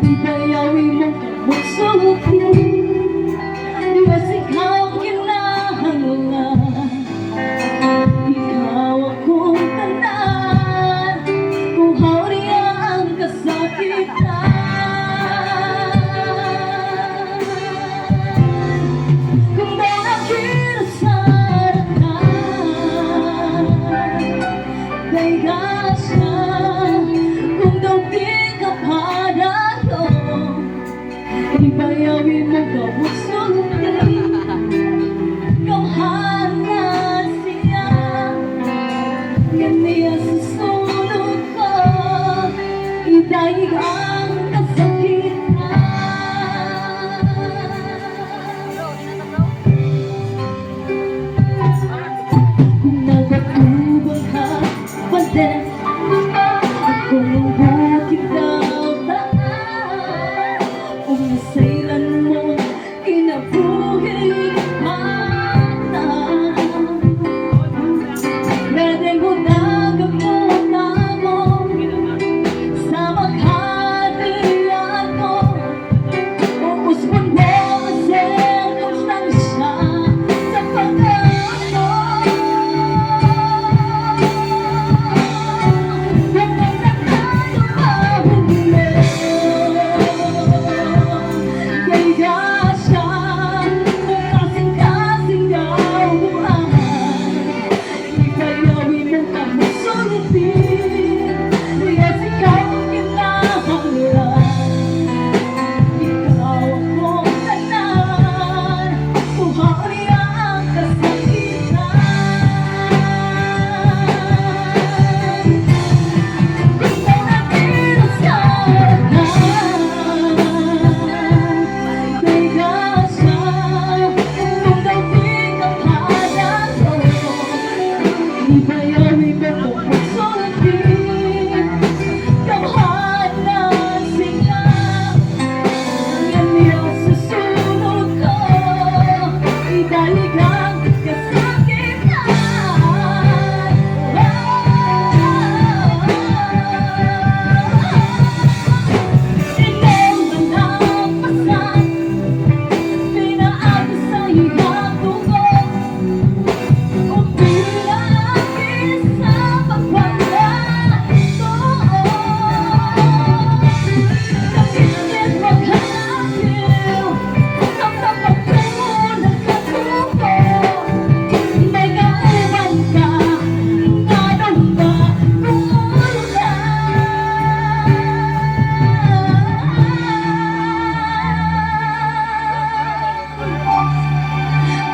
Ibayawi mo kamot sulti, di ba ikaw kinahanglan? Ikaw akong tanan, kung hawriya ang kasakitan. Kung daw nakirasarakan, dayga siya. Kung daw di ka padalo, ibayawi mo kamot sulti, kamhanan siya. Ganyan sa sulod ko, idahig ang kasakitan. Kung nagpatubag ka pa din, kung bukid daw taan, kung nasailan mo kinabuhi mata, pwede mo nagamutan mo sa maghatian ko. Uusbon mo ang sirkunstansya sa pag-ano. Kung nagtatalo pa huli, kaya siya. Kung kasing-kasing daw buwan, ibayawi mo kamot sulti, kaya ikaw kinahanglan. Ikaw akong tanan, kung hawriya ang kasakitan. Kung daw nakirasarakan, dayga siya. Kung daw di ka padalo, ibayawi mo kamot sulti, kamhanan siya. Ganyan sa sulod ko, idahig ang kasakitan. Ikaw ang nagpasan, pinaabot sa iyong dugo, umilag sa pagpapalato. Kapitid maghanapin, kapag pagpunod ka tubo, may kauban ka, anong ba kumulo ka?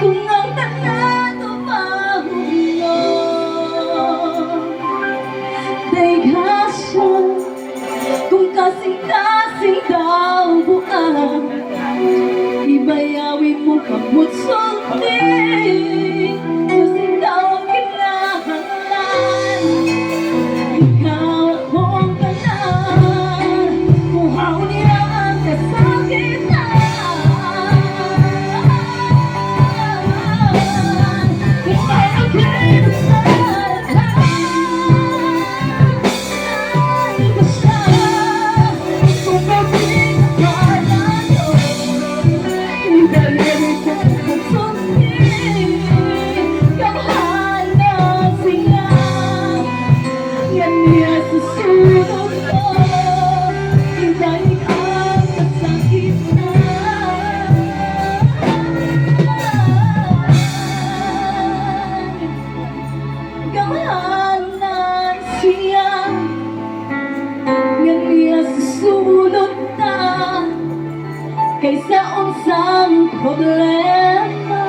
Kung ang tanan o mahulog, dayga siya. Kung kasing-kasing daw buwan, ibayawi mo kamot sulti, kasi ikaw ang kinahanglan. Ikaw akong tanan, kung hawriya ang kasakitan. Kung may nakirasarakan, dayga siya. Kung daw di ka padalo, ibayawi mo kamot sulti, kamhanan siya. Ganyan sa sulod ko, idahig ang kasakitan. Kamhanan siya. Ganyan sa sulod ta, kaysa unsang problema.